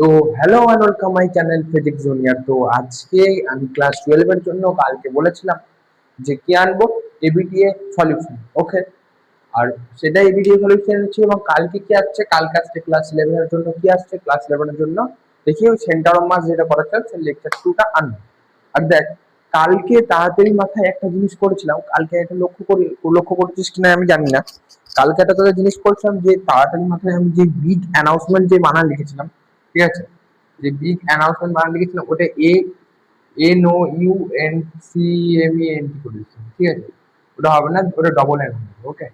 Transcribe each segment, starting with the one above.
তো hello and welcome my channel physics junior. তো আজকে আমি ক্লাস 12 এর জন্য কালকে বলেছিলাম যে কি আনবো, এবিটিএ সলিউশন। ওকে, আর সেটা এবিটিএ সলিউশন হচ্ছে। এবং কালকে কি আসছে, কালকে আসছে ক্লাস 11 এর জন্য কি আসছে, ক্লাস 11 এর জন্য দেখি ওই সেন্টার অফ মাস যেটা করা হচ্ছে লেকচার 2টা আনবো। আর দেখ, কালকে তাড়াতাড়ি মাথায় একটা জিনিস করেছিলাম, কালকে একটা লক্ষ্য করেছিস কিনা আমি জানি না। কালকে একটা তোদের জিনিস করেছিলাম যে তাড়াতাড়ি মাথায় আমি যে বিগ অ্যানাউন্সমেন্ট যে বানান লিখেছিলাম, ঠিক আছে, যে বিগ অ্যানাউন্সমেন্ট বানান লিখেছিলাম ওটা ANOUNCMENT করে দিচ্ছিলাম, ঠিক আছে। ওটা হবে না, ওটা ডবল এন হবে। ওকে,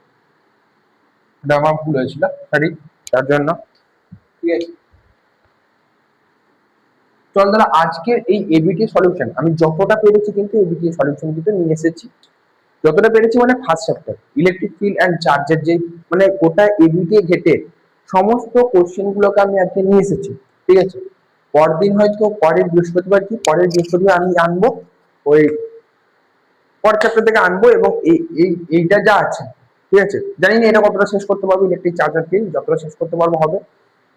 ওটা আমার ভুল হয়েছিল, সরি তার জন্য। ঠিক আছে, চল দাদা আজকে এই এবিটি সলিউশন আমি যতটা পেরেছি কিন্তু এবিটি সলিউশন কিন্তু নিয়ে এসেছি। যতটা পেরেছি মানে first chapter electric field and চার্জের যে মানে গোটা এবিটি ঘেটে সমস্ত কোশ্চেন গুলোকে আমি আজকে নিয়ে এসেছি। ঠিক আছে, পরদিন হয়তো পরের বৃহস্পতিবার আমি আনবো ওই পরের চ্যাপ্টার থেকে আনবো। এবং এইটা যা আছে, ঠিক আছে, জানি না এটা কতটা শেষ করতে পারবো, ইলেকট্রিক চার্জার ফিল্ড যতটা শেষ করতে পারবো হবে,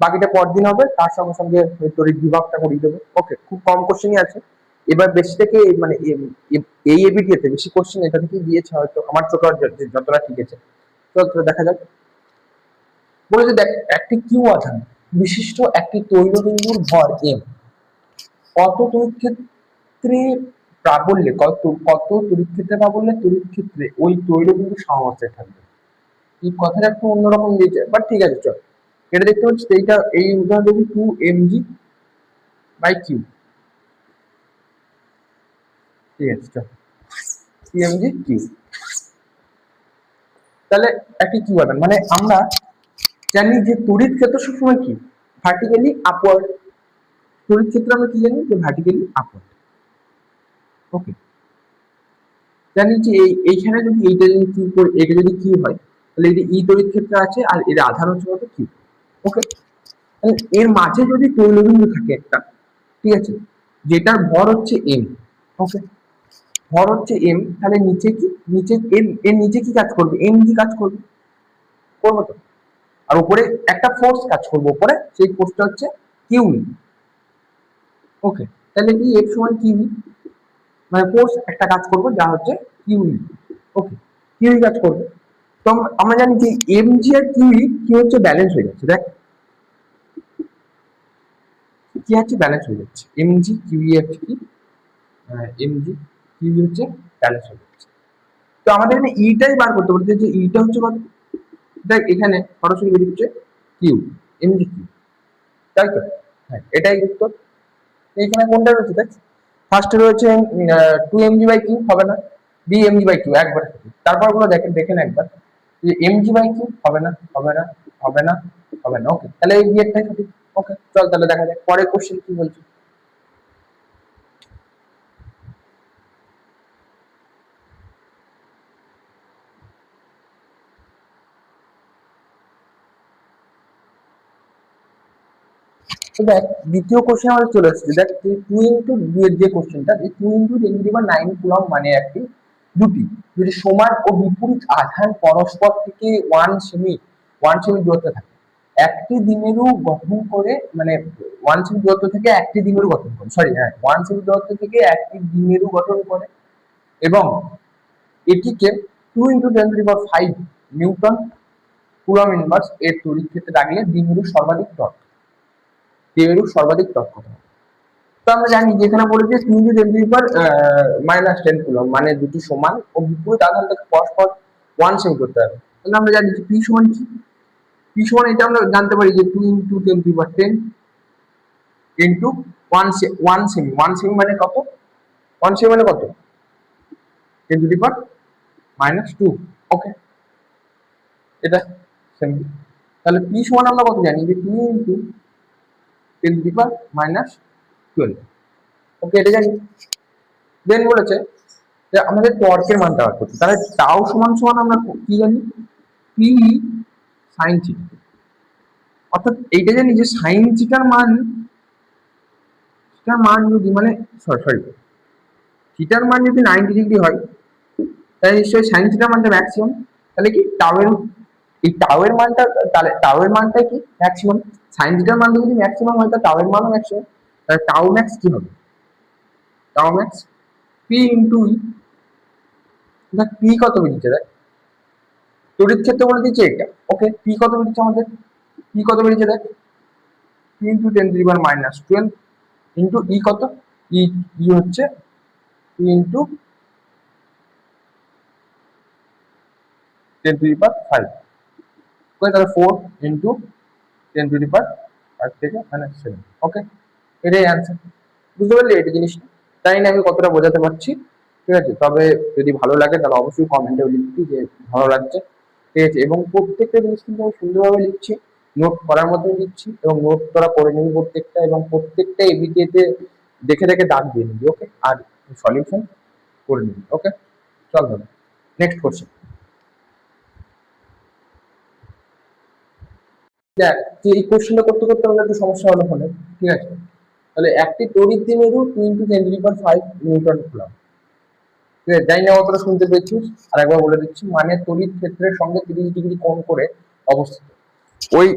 বাকিটা পরদিন হবে। তার সঙ্গে সঙ্গে তড়িৎ বিভাগটা করিয়ে দেবো। ওকে, খুব কম কোশ্চেনই আছে এবার, বেশি থেকে মানে এই এবিটিতে বেশি কোশ্চেন এটা থেকে দিয়েছে হয়তো, আমার চোখে যতটা ঠিক আছে। তো দেখা যাক। বলেছে দেখ, একটি কিউ আধান বিশিষ্ট একটি তৈলবিন্দুর ভর এম কত তড়িৎ ক্ষেত্রে প্রাবল্যে কত তড়িৎ ক্ষেত্রে প্রাবল্যে তড়িৎ ক্ষেত্রে ওই তৈলবিন্দুর সামঞ্জস্যে থাকবে। এই কথাটা একটু অন্যরকম দিয়েছে, বাট ঠিক আছে চল। এটা দেখতে পাচ্ছি এইটা, এই উদাহরণ দেখি 2mg/q। ঠিক আছে চল, 2mg/q। তাহলে একটি কিউ আধান মানে আমরা জানি যে তড়িৎ ক্ষেত্র সবসময় কি ভার্টিক্যালি আপওয়ার্ড। তড়িৎ ক্ষেত্র আমরা কি জানি যে ভার্টিক্যালি আপওয়ার্ড। ওকে, জানি যে এইখানে যদি এইটা যদি কিউ করে, এটা যদি কিউ হয় তাহলে এটা ই তড়িৎ ক্ষেত্র আছে আর এর আধান হচ্ছে কত কিউ। ওকে, তাহলে এর মাঝে যদি তৈলবিন্দু থাকে একটা, ঠিক আছে, যেটার ভর হচ্ছে এম। ওকে, ভর হচ্ছে এম, তাহলে নিচে কি, নিচে এর নিচে কি কাজ করবে, এম কি কাজ করবে, করবো তো। আর উপরে একটা ফোর্স কাজ করবে উপরে, সেই ফোর্সটা হচ্ছে কিউ। ওকে, তাহলে কি এফ সমান কিউ, মানে ফোর্স একটা কাজ করবে যা হচ্ছে কিউ। ওকে, কিউ কাজ করবে। তো আমরা জানি যে এমজি আর কিউ কি হচ্ছে ব্যালেন্স হয়ে যাচ্ছে। দেখ কি হচ্ছে ব্যালেন্স হয়ে যাচ্ছে, এমজি কিউ হচ্ছে কি, এমজি কিউ হচ্ছে ব্যালেন্স হয়ে যাচ্ছে। তো আমাদের এখানে ইটাই বার করতে পারছে যে ইটা হচ্ছে কত। দেখ এখানে সরাসরি বেরিয়ে কিউ, এমজি কিউ, তাই তো। হ্যাঁ, এটাই উত্তর। এখানে কোনটা রয়েছে দেখ, ফার্স্টে রয়েছে 2mg/q, হবে না। bmg/q একবার, তারপর গুলো দেখেন দেখেন একবার, যে mg/q হবে না, হবে না, হবে না, হবে না। ওকে, তাহলে এই বিয়েরটাই সঠিক। ওকে, চল তাহলে দেখা যাক পরের কোশ্চেন কি বলছে। তো দেখ দ্বিতীয় কোশ্চেন আমাদের চলে এসেছে। দেখ 2 এর যে কোশ্চেনটা, 2 × 10⁹ কুলম্ব মানে একটি দুটি যদি সমান ও বিপরীত আধান পরস্পর থেকে 1 সেমি দূরত্বে থাকে, একটি দ্বিমেরু গঠন করে, মানে 1 সেমি দূরত্ব থেকে একটি দ্বিমেরু গঠন করে, সরি হ্যাঁ 1 সেমি দূরত্ব থেকে একটি দ্বিমেরু গঠন করে, এবং এটিকে 2 × 10⁵ নিউটন কুলম্ব ইনভার্স এর তড়িৎ ক্ষেত্রে রাখলে দ্বিমেরুর সর্বাধিক টর্ক, দ্বিমেরুর সর্বাধিক টর্ক কত হবে। তো আমরা জানি যে এখানে বলেছে 2 × 10⁻⁻10 কুলম্ব মানে দুটি সমান ও বিপরীত আধান থেকে পরস্পর 1 সেমি করতে হবে। তাহলে আমরা জানি যে পি সমান কি, পি সমান এটা আমরা জানতে পারি যে 2 × 10⁻10 ইন্টু 1 সেমি। 1 সেমি মানে কত, 1 সেমি মানে কত, 10⁻²। ওকে, এটা সেমি। তাহলে পি সমান আমরা কত জানি যে 2 × 10⁻12। ওকে, এটা জানি। দেন বলেছে যে আমাদের টর্কের মানটা বার করতে, তাহলে টাও সমান সমান আমরা কি জানি, পি সাইন থিটা। অর্থাৎ এইটা জানি যে সাইন থিটার মান, যদি মানে সরি থিটার মান যদি 90 ডিগ্রি হয় তাহলে নিশ্চয়ই সাইন থিটার মানটা ম্যাক্সিমাম। তাহলে কি টাও এর এই টাউ এর মানটা, তাহলে টাউ এর মানটা কি ম্যাক্সিমাম, সাইন থিটার মানটা যদি ম্যাক্সিমাম হয় তাহলে টাউ এর মানও ম্যাক্সিমাম, তাহলে টাউ ম্যাক্স কি হবে, টাউ ম্যাক্স পি ইন্টু ই। দেখ পি কত বেরিয়েছে, দেখ তড়িৎ ক্ষেত্র বলে দিচ্ছে এটা, ওকে পি কত বেরিয়েছে আমাদের, পি কত বেরিয়েছে দেখ, পি ইন্টু 10⁻⁻12 ইন্টু ই কত, ই ই হচ্ছে পি ইন্টু 10⁵, ওকে তাহলে 4 ইন্টু 10⁵ থেকে -7, ওকে এটাই অ্যান্সার। বুঝতে পারলি এটা জিনিসটা, জানি না আমি কতটা বোঝাতে পারছি, ঠিক আছে, তবে যদি ভালো লাগে তাহলে অবশ্যই কমেন্টে লিখবি যে ভালো লাগছে, ঠিক আছে, এবং প্রত্যেকটা জিনিস কিন্তু আমি সুন্দরভাবে লিখছি, নোট করার মতন লিখছি, এবং নোট তোরা করে নিবি প্রত্যেকটা, এবং প্রত্যেকটা এবিটিতে দেখে দেখে দাগ দিয়ে নিবি, ওকে, আর সলিউশন করে নিবি, ওকে। চল দাদা নেক্সট কোশ্চেন। দেখ যে এই কোশ্চেনটা করতে করতে আমাদের একটু সমস্যা হলো ফোনে, ঠিক আছে, তাহলে একটি তড়িৎ দ্বিমেরু 2 × 10⁵ নিউটন কুলম্ব, ঠিক আছে, জানি না অতটা শুনতে পেয়েছিস, আর একবার বলে দিচ্ছি, মানে তড়িৎ ক্ষেত্রের সঙ্গে 30° কোণ করে অবস্থিত, ওই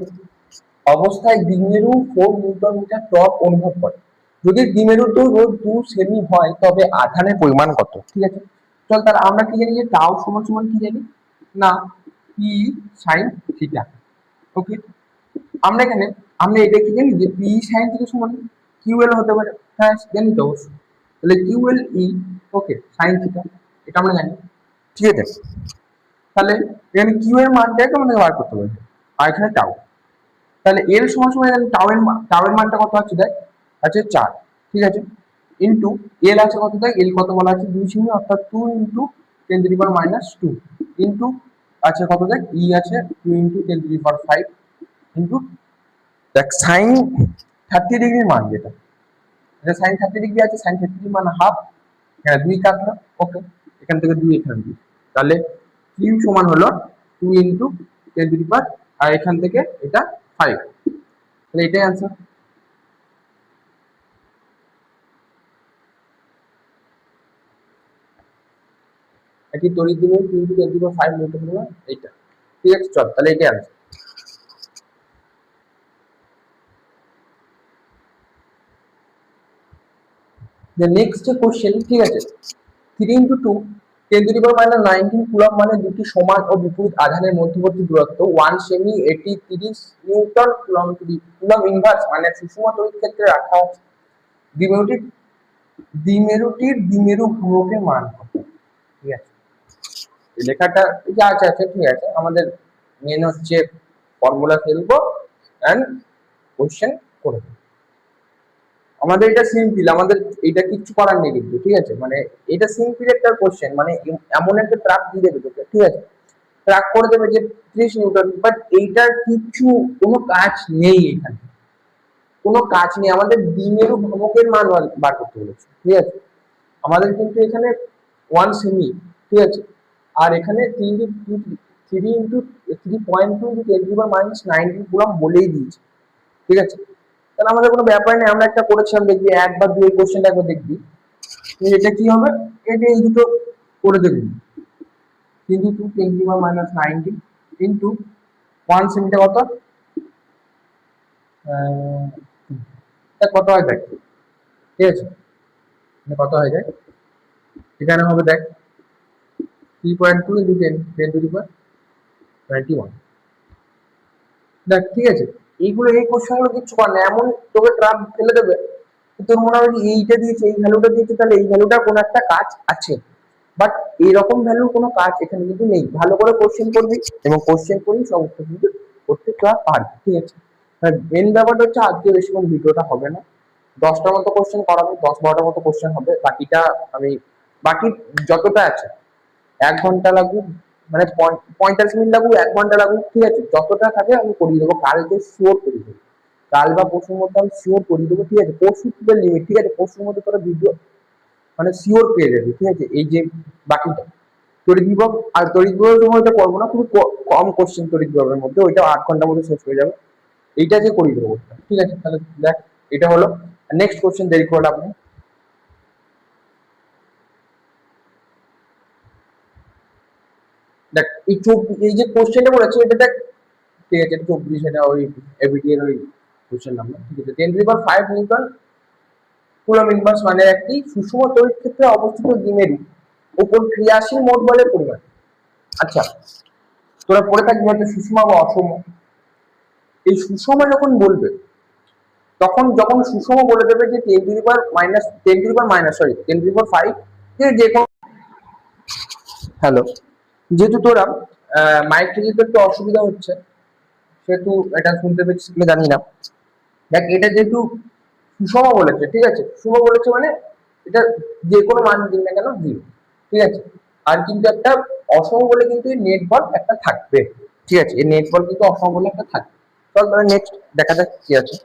অবস্থায় দ্বিমেরু 4 নিউটন মিটার টর্ক অনুভব করে। যদি দ্বিমেরুর দৈর্ঘ্য 2 সেমি হয় তবে আধানের পরিমাণ কত, ঠিক আছে। চল তাহলে আমরা কি জানি যে টাউ সমান সমান কি জানি না, পি সাইন থিটা, ওকে। আমরা এখানে আমরা এটা কি জানি যে পি সাইন থিটা সমান কিউএল হতে পারে, হ্যাঁ জানি তো অবশ্যই, তাহলে কিউএল ই, ওকে সাইন থিটা, এটা আমরা জানি, ঠিক আছে। তাহলে এখানে কিউ এর মানটাকে আমাদের বার করতে হবে, আর এখানে টাউ, তাহলে এল সমান সমান টাউ এর মানটা কত আছে দেখ, আছে 4, ঠিক আছে, ইন্টু এল আছে কত দেখ, এল কত বলা আছে 2 সেমি, অর্থাৎ 2 ইন্টু 10⁻⁻2 ইন্টু আছে কত দেখ, ই আছে 2 ইন্টু 10⁵ ইন্টু দেখ সাইন 30° মান যেটা, এটা সাইন 30° আছে, সাইন 30° মানে হাফ, হ্যাঁ 2 কাটলো, ওকে, এখান থেকে 2 এখানে 2, তাহলে কিউ সমান হলো 2 ইন্টু 10⁵, আর এখান থেকে এটা 5, তাহলে এটাই আনসার। একটি তড়িৎ দ্বিমেরু 2 × 10⁵ নিউটন কুলম্ব, এইটা, ঠিক আছে, চল তাহলে এটাই আনসার। The next question, ঠিক আছে, 3 × 2 10⁻⁻19 কুলম্ব মানে দুটি সমান ও বিপরীত আধানের মধ্যবর্তী দূরত্ব 1 সেমি, এটি 30 নিউটন কুলম্ব ইনভার্স মানে সুষম তড়িৎ ক্ষেত্রে রাখা আছে। দ্বিমেরুটির দ্বিমেরু ভ্রামকের মান কত, ঠিক আছে, এই লেখাটা যা আছে আছে, ঠিক আছে, আমাদের মেন হচ্ছে ফর্মুলা ফেলবো এন্ড কোশ্চেন করে দেবো। আমাদের এটা সিম্পল, আমাদের এটা কিচ্ছু করার নেই কিন্তু, ঠিক আছে, মানে এটা সিম্পল একটা কোশ্চেন, মানে এমন একটা ট্রাক দিয়ে দেবে তোকে, ঠিক আছে, ট্রাক করে দেবে যে 30 নিউটন, বাট এইটার কিছু কোনো কাজ নেই, এখানে কোনো কাজ নেই, আমাদের দ্বিমেরু ভ্রামকের মান বার করতে বলেছে, ঠিক আছে, আমাদের কিন্তু এখানে 1 সেমি, ঠিক আছে, আর এখানে 3 ইন্টু 3.2 10⁻⁻19 কুলম্ব বলেই দিয়েছে, ঠিক আছে, তাহলে আমাদের কোনো ব্যাপার নেই, আমরা একটা করেছিলাম দেখবি, এক বা দুই কোশ্চেনটা একবার দেখবি, এটা কি হবে, এটা এই দুটো করে দেখবি, 3 × 10⁻⁻19 ইন্টু 1 সেমিটা কত, কত হয় দেখ, ঠিক আছে, কত হয় দেখ, এখানে হবে দেখ 3.2 × 10⁻91, দেখ ঠিক আছে, এইগুলো এই কোশ্চেনগুলো কিচ্ছু কর না, এমন তোকে ট্রাপ ফেলে দেবে, তোর মনে হবে এইটা দিয়েছে, এই ভ্যালুটা দিয়েছে, তাহলে এই ভ্যালুটা কোনো একটা কাজ আছে, বাট এইরকম ভ্যালুর কোনো কাজ এখানে কিন্তু নেই। ভালো করে কোশ্চেন করবি এবং কোশ্চেন করেই সব উত্তর কিন্তু করতে পারবি, ঠিক আছে। মেন ব্যাপারটা হচ্ছে আজকে বেশিক্ষণ ভিডিওটা হবে না, 10টার মতো কোশ্চেন করাবো, 10-12টার মতো কোশ্চেন হবে, বাকিটা আমি বাকি যতটা আছে 1 ঘন্টা লাগুক, মানে 45 মিনিট লাগুক, 1 ঘন্টা লাগুক, ঠিক আছে, যতটা থাকে আমি করিয়ে দেবো, কালকে শিওর করিয়ে দেবো, কাল বা পরশুর মধ্যে আমি শিওর করিয়ে দেবো, ঠিক আছে, পরশু তোদের লিমিট, ঠিক আছে, পরশুর মধ্যে তোরা ভিডিও মানে শিওর পেয়ে যাবে, ঠিক আছে, এই যে বাকিটা তড়িৎ বিভব, আর তড়িৎ বিভবের সময় ওইটা করবো না, খুবই কম কোশ্চেন তড়িৎ বিভবের মধ্যে, ওইটা 8 ঘন্টার মধ্যে শেষ হয়ে যাবে, এইটা যে করিয়ে দেবো, ঠিক আছে, তাহলে দেখ এটা হলো নেক্সট কোশ্চেন, দেরি করে আপনি। দেখ এই যে কোশ্চেনটা বলেছে এটা দেখ, ঠিক আছে, 24 এটা ওই এবিটি এর ওই কোশ্চেন নাম্বার, ঠিক আছে। 10⁵ নিউটন কুলম্ব ইনভার্স মানে একটি সুষম তড়িৎ ক্ষেত্রে অবস্থিত দ্বিমেরু উপর ক্রিয়াশীল মোট বলের পরিমাণ। আচ্ছা, তোরা পড়ে থাকবি হয়তো সুষম বা অসম। এই সুষম যখন বলবে তখন যখন সুষম বলে দেবে যে 10⁻⁻5 যে কোনো, হ্যালো, যেহেতু তোরা মাইকটা যেহেতু একটু অসুবিধা হচ্ছে সেহেতু এটা শুনতে পেয়েছিস কিনা জানি না। দেখ এটা যেহেতু সুষম বলেছে, ঠিক আছে, সুষম বলেছে মানে এটা যে কোনো মান দিন না কেন 0, ঠিক আছে। আর কিন্তু একটা অসম বলে কিন্তু নেট বল একটা থাকবে, ঠিক আছে, এই নেট বল কিন্তু অসম বলে একটা থাকবে। চল তাহলে নেক্সট দেখা যাক কি আছে।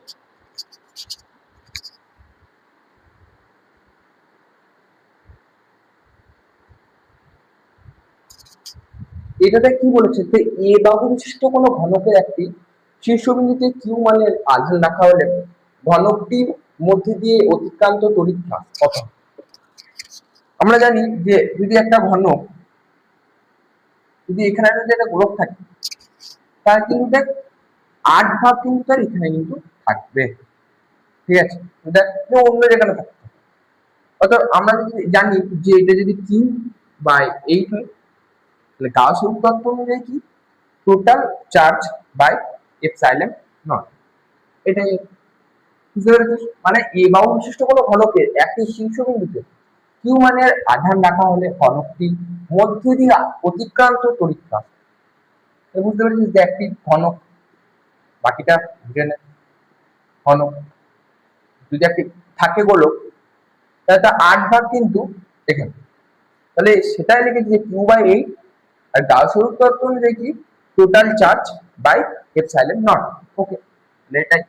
এটাতে কি বলেছে যে এ বাহু বিশিষ্ট কোনো ঘনকের একটি শীর্ষবিন্দুতে কিউ মানের আধান রাখা হলে ঘনকটির মধ্যে দিয়ে অতিক্রান্ত তড়িৎ হ্রাস কত। আমরা জানি যে যদি একটা ঘনক, যদি এখানে যদি একটা গোলক থাকে তার কিন্তু দেখ 8 ভাগ কিন্তু তার এখানে কিন্তু থাকবে, ঠিক আছে, দেখ অন্য যেখানে থাকবে। অর্থাৎ আমরা যদি জানি যে এটা যদি কিউ বাই 8 হয় তাহলে গাউস উপপাদ্য অনুযায়ী কি total charge by epsilon nought, এটাই বুঝতে পেরেছিস। মানে এ বাহু বিশিষ্ট কোনো ঘনকের একটি শীর্ষবিন্দুতে কিউ মানের আধান রাখা হলে ঘনকটি মধ্য দিয়ে অতিক্রান্ত তড়িৎ হ্রাস। বুঝতে পেরেছিস যে একটি ঘনক, বাকিটা বুঝে নে, ঘনক যদি একটি থাকে গোলক তাহলে তার 8 ভাগ কিন্তু এখানে, তাহলে সেটাই লিখেছি যে কিউ/8 আর গাউসের উপপাদ্য অনুযায়ী কি total charge by epsilon naught. Okay, এটাই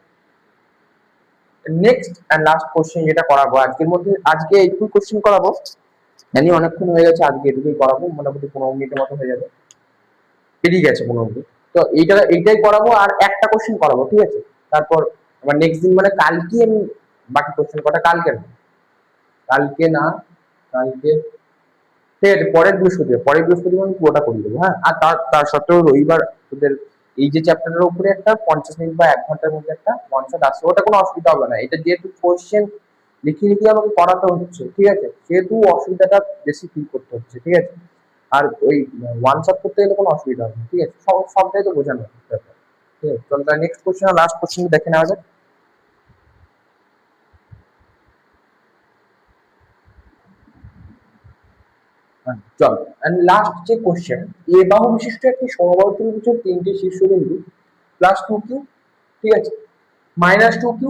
নেক্সট এন্ড লাস্ট কোশ্চেন যেটা করাবো আজকের মধ্যে, আজকে একটু কোশ্চেন করাবো, জানি অনেকক্ষণ হয়ে গেছে, আজকে এটুকুই করাবো, মোটামুটি 15 মিনিটের মতো হয়ে যাবে, পেরিয়ে গেছে 15 মিনিট। তো এইটাই করাবো আর একটা কোশ্চেন করাবো, ঠিক আছে। তারপর আমার নেক্সট দিন মানে কালকে আমি বাকি কোশ্চেন কটা, কালকে না, কালকে না, কালকে, ঠিক আছে, পরের বৃহস্পতিবার আমি পুরোটা করে দেবো, হ্যাঁ। আর তার সত্ত্বেও রবিবার তোদের এই যে চ্যাপ্টারের উপরে একটা 50 মিনিট বা 1 ঘন্টার মধ্যে একটা ওয়ান শট আসছে, ওটা কোনো অসুবিধা হবে না। এটা যেহেতু কোশ্চেন লিখে লিখে আমাকে করাতে হচ্ছে, ঠিক আছে, সেহেতু অসুবিধাটা বেশি ফিল করতে হচ্ছে, ঠিক আছে। আর ওই ওয়ান শট করতে গেলে কোনো অসুবিধা হবে না, ঠিক আছে, সবটাই তো বোঝানো ব্যাপার, ঠিক আছে। চল তাহলে নেক্সট কোশ্চেন আর লাস্ট কোশ্চেন দেখে নেওয়া যাক। চল লাস্ট যে কোশ্চেন, এ বাহু বিশিষ্ট একটি সমবাহু ত্রিভুজের 3টে শীর্ষবিন্দু +2q, ঠিক আছে, -2q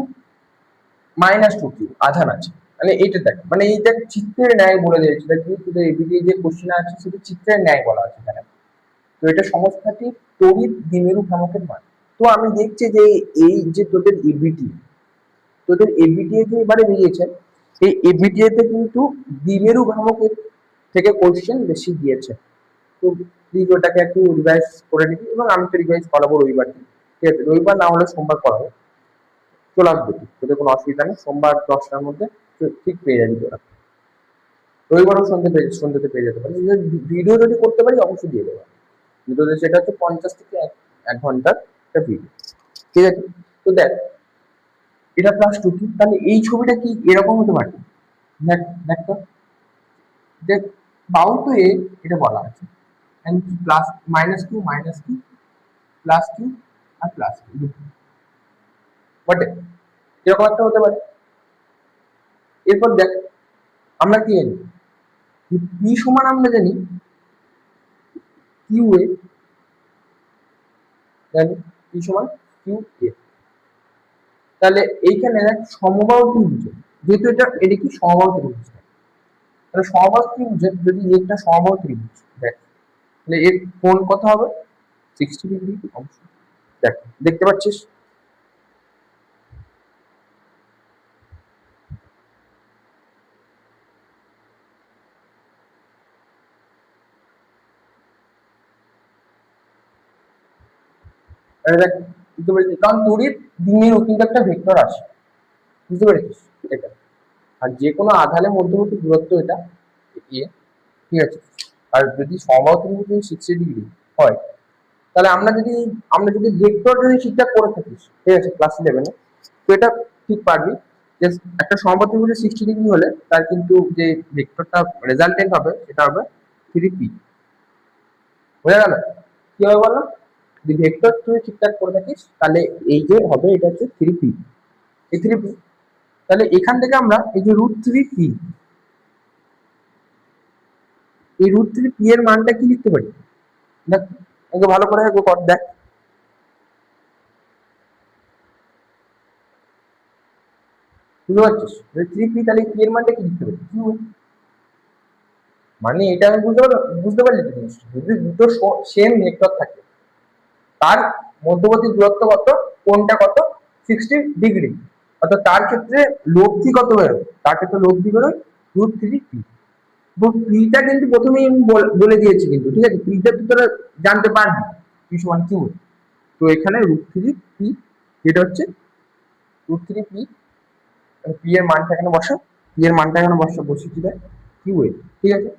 -2q আধান আছে, মানে এইটা দেখ, মানে এইটা চিত্রের ন্যায় বলে দিয়েছে, দেখ তোদের এদিকে যে কোশ্চেন আছে সেটা চিত্রের ন্যায় বলা আছে এখানে। তো এটা সমস্যাটি তড়িৎ দ্বিমেরু ভ্রামকের মান। তো আমি দেখছি যে এই যে তোদের এবিটিএ যে এবারে বেরিয়েছে, এই এবিটিএ তে কিন্তু দ্বিমেরু ভ্রামকের থেকে কোশ্চেন বেশি দিয়েছে। তো প্লিজ ওটাকে একটু রিভাইজ করে নিবি, এবং আমি তো রিভাইজ করাবো রবিবার দিন, ঠিক আছে, রবিবার না হলে সোমবার করাবো, চলে আসবে, তোদের কোনো অসুবিধা নেই, সোমবার 10টার মধ্যে ঠিক পেয়ে যাবি তোরা। রবিবারও সন্ধ্যেতে পেয়ে যেতে পারি, ভিডিও যদি করতে পারি অবশ্যই দিয়ে দেবো ভিডিওতে, সেটা হচ্ছে 50 থেকে 1 ঘন্টার একটা ভিডিও, ঠিক আছে। তো দেখ এটা +2q, তাহলে এই ছবিটা কি এরকম হতে পারে, দেখ দেখ তো, দেখ বাউ তো এ এটা বলা আছে, এন্ড প্লাস -q +q আর +q বটে, এরকম একটা হতে পারে। এরপর দেখ আমরা কি জানি, পি সমান আমরা জানি কিউ এ, জানি পি সমান কিউ এ। তাহলে এইখানে দেখ সমবাহু ত্রিভুজ, যেহেতু এটা কি সমবাহু ত্রিভুজ, তাহলে সমবাহু ত্রিভুজের যদি একটা সমবাহু ত্রিভুজ দেখ, তাহলে এর কোণ কত হবে, 60 ডিগ্রি অবশ্যই। দেখ দেখতে পাচ্ছিস, দেখ বুঝতে পেরেছিস, কারণ তড়িৎ দ্বিমেরু কিন্তু একটা ভেক্টর আছে, বুঝতে পেরেছিস এটা। আর যে কোনো আধানের মধ্যবর্তী দূরত্ব এটা এ, ঠিক আছে। আর যদি সমবাহু ত্রিভুজ 60 ডিগ্রি হয়, তাহলে আমরা যদি ভেক্টর যদি ঠিকঠাক করে থাকিস, ঠিক আছে, ক্লাস 11-এ, তো এটা ঠিক পারবি যে একটা সমবাহু ত্রিভুজে 60 ডিগ্রি হলে তার কিন্তু যে ভেক্টরটা রেজাল্টেন্ট হবে সেটা হবে 3p। বোঝা গেল? কি হবে বলো? যদি ভেক্টর তুই ঠিকঠাক করে থাকিস তাহলে এই যে হবে এটা হচ্ছে 3p। এই 3p, তাহলে এখান থেকে আমরা এই যে √3p, এই √3p এর মানটা কি লিখতে পারি? দেখ, একটু ভালো করে একটু কর দেখ, বুঝতে পারছিস? 3p, তাহলে p এর মানটা কি লিখতে পারি? q। মানে এটা আমি বুঝতে পারলি তো জিনিসটা? যদি দুটো সেম ভেক্টর থাকে, তার মধ্যবর্তী দূরত্ব কত, কোনটা কত, 60 ডিগ্রি, অর্থাৎ তার ক্ষেত্রে লব্ধি কত বেরোয়? তার ক্ষেত্রে লব্ধি বেরোয় √3p। পিটা কিন্তু প্রথমেই আমি বলে দিয়েছি কিন্তু, ঠিক আছে, পিটা তুই তোরা জানতে পারবি p সমান q। তো এখানে √3p, যেটা হচ্ছে √3p, পি এর মানটা এখানে বসা, পি এর মানটা এখানে বসিয়ে দেয় কিউ এ। ঠিক আছে,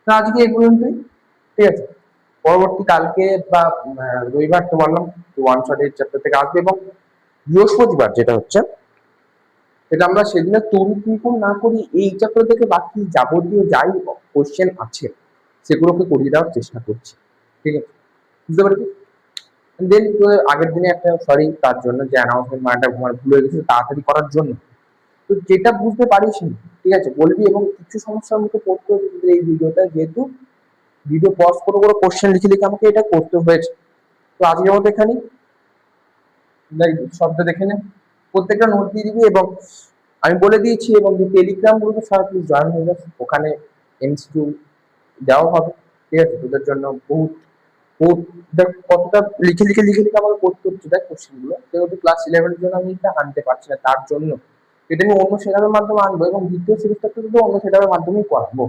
তো আজকে এই পর্যন্তই। ঠিক আছে, পরবর্তী কালকে বা রবিবার তো বললাম ওয়ান শট এর চ্যাপ্টার থেকে আসবে, এবং বৃহস্পতিবার যেটা হচ্ছে, এটা আমরা সেদিনে তরুণ না করি, এই চ্যাপ্টার থেকে বাকি যাবতীয় যাই কোশ্চেন আছে সেগুলোকে করিয়ে দেওয়ার চেষ্টা করছি। ঠিক আছে, বুঝতে পেরেছি? দেন আগের দিনে একটা সরি তার জন্য যে অ্যানাউন্সমেন্ট মানটা আমার ভুল হয়ে গেছিল তাড়াতাড়ি করার জন্য। তো যেটা বুঝতে পারিস নি, ঠিক আছে, বলবি, এবং কিছু সমস্যার মুখে পড়তে হয়েছে তোদের এই ভিডিওটা, যেহেতু ভিডিও পজ করে করে কোশ্চেন লিখে লিখে আমাকে এটা করতে হয়েছে। তো আজকের মতো এখানেই, শব্দ দেখে নে, প্রত্যেকটা নোট দিয়ে দিবি, এবং আমি বলে দিয়েছি, এবং যে টেলিগ্রাম গ্রুপে সবাই প্লিজ জয়েন হয়ে যাবে, ওখানে এমসিকিউ দেওয়া হবে। ঠিক আছে, তোদের জন্য বহুত বহুত দেখ কতটা লিখে লিখে লিখে লিখে আমাকে করতে হচ্ছে, দেখ কোশ্চেন গুলো, যেহেতু ক্লাস 11-এর জন্য আমি এটা আনতে পারছি না, তার জন্য এটা আমি অন্য সেটআপের মাধ্যমে আনবো, এবং দ্বিতীয় সেমিস্টারটা শুধু অন্য সেটআপের মাধ্যমেই করাবো,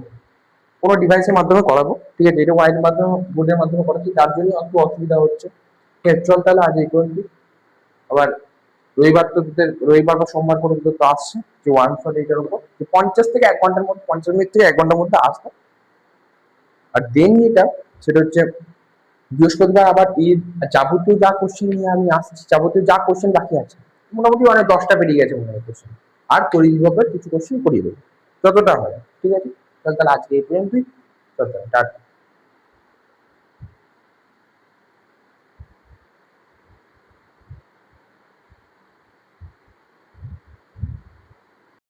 কোনো ডিভাইসের মাধ্যমে করাবো। ঠিক আছে, এটা ওয়াইড মাধ্যমে, বোর্ডের মাধ্যমে করাচ্ছি, তার জন্য একটু অসুবিধা হচ্ছে। ঠিক আছে, চল তাহলে আজ এই পর্যন্ত। আবার রবিবার তো তোদের, রবিবার বা সোমবার করে তোদের তো আসছে যে ওয়ান শট এইটার উপর, যে 50 থেকে 1 ঘন্টার মধ্যে, 50 মিনিট থেকে 1 ঘন্টার মধ্যে আসবে। আর দেন যেটা, সেটা হচ্ছে বৃহস্পতিবার আবার এর যাবতীয় যা কোশ্চেন নিয়ে আমি আসছি, যাবতীয় যা কোশ্চেন বাকি আছে, মোটামুটি অনেক 10টা বেরিয়ে গেছে মনে হয় কোশ্চেন, আর করিয়ে দিতে হবে কিছু কোশ্চেন করিয়ে দেবো যতটা হয়। ঠিক আছে, তাহলে আজকে এই পর্যন্তই। টাটা।